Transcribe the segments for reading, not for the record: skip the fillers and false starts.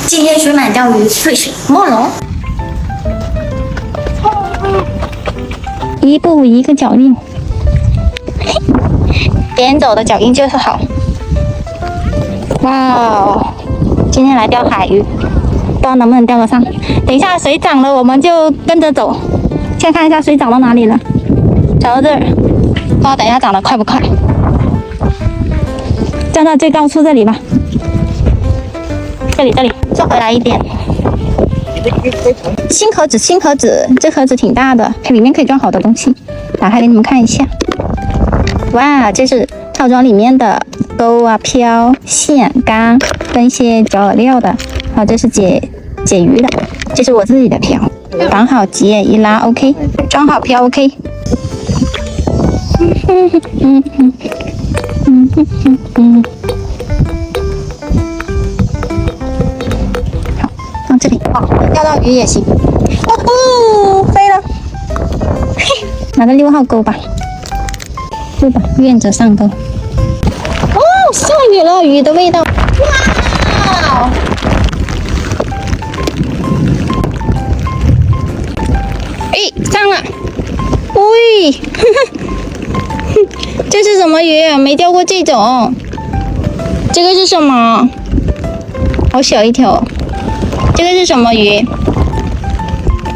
今天水满钓鱼，退水莫龙。一步一个脚印，边走的脚印就是好。哇哦，今天来钓海鱼，不知道能不能钓得上。等一下水涨了，我们就跟着走。先看一下水涨到哪里了，涨到这儿，不知道等一下涨得快不快。站到最高处这里吧，这里，坐回来一点。新盒子，这盒子挺大的，里面可以装好多东西。打开给你们看一下。哇，这是套装里面的钩啊、漂、线、竿跟一些调料的。好，这是解鱼的，这是我自己的漂，绑好结一拉 OK， 装好漂 OK。好，放这里。哦，钓到鱼也行。哦，飞了。嘿，拿个6号钩吧。对吧？愿者上钩。哦，下雨了，雨的味道。哇！哎，上了。喂，这是什么鱼？没钓过这种。这个是什么？好小一条。这个是什么鱼？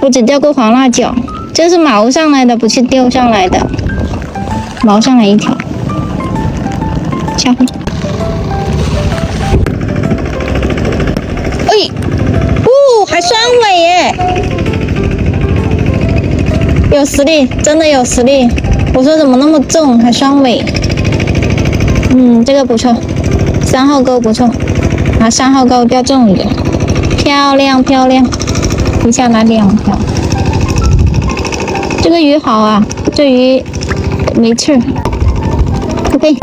我只钓过黄辣椒。这是毛上来的，不是钓上来的。毛上来一条。下回。哎，哦，还双尾耶！有实力，真的有实力。我说怎么那么重，还双尾？这个不错，3号钩不错，拿3号钩钓重一点，漂亮。一下拿2条。这个鱼好啊，这鱼没刺儿。OK。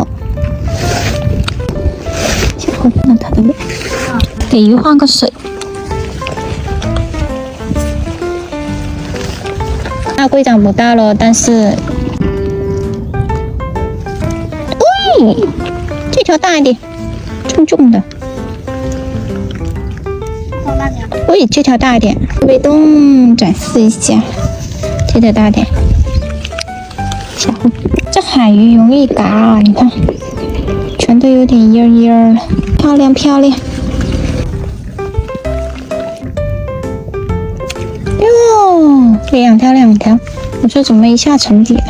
下回看它的尾，给鱼换个水。大龟长不大了，但是，喂，这条大一点，重的。喂，这条大一点，被动展示一下，这条大点。小虎，这海鱼容易嘎，你看，全都有点阴了，漂亮。哟，2条，我说怎么一下沉底了？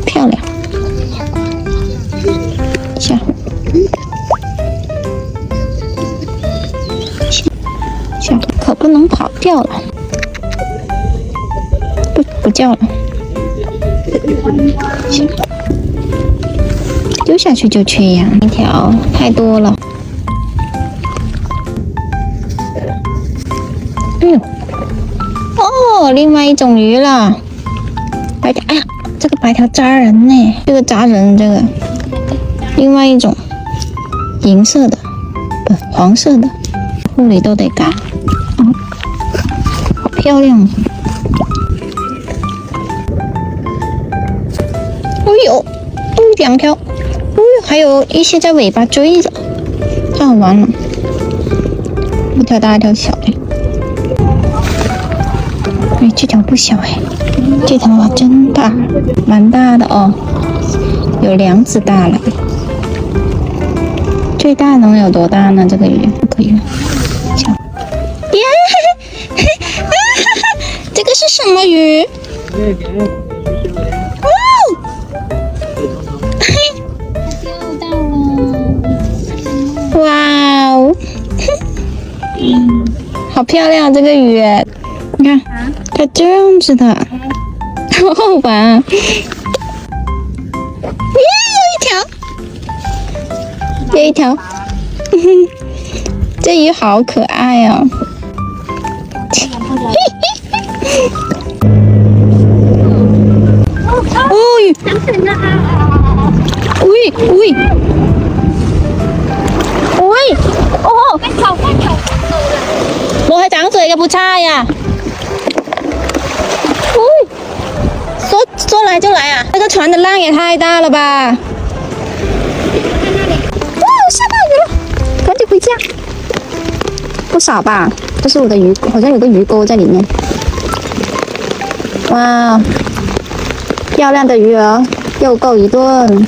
漂亮，下可不能跑掉了，不叫了，丢下去就缺氧，一条太多了。哦，另外一种鱼了，白条，哎呀，这个白条扎人呢，这个扎人，这个，另外一种，银色的，黄色的，护理都得嘎，好漂亮。哎呦，2条，还有一些在尾巴追着，太好玩了，一条大一条小的。哎，这条不小哎，这条真大，蛮大的哦，有2指大了。最大能有多大呢？这个鱼不可以了，小。耶，这个是什么鱼？哦，钓到了！哇哦，好漂亮这个鱼，你看。它这样子的，好好玩。有一条，这鱼好可爱哦。哦，我係掌嘴嘅不差呀。说来就来啊！这个船的浪也太大了吧！哇，下大雨了！少吧。这是我的鱼，好像有个鱼钩在里面。哇，漂亮的鱼儿，又够一顿。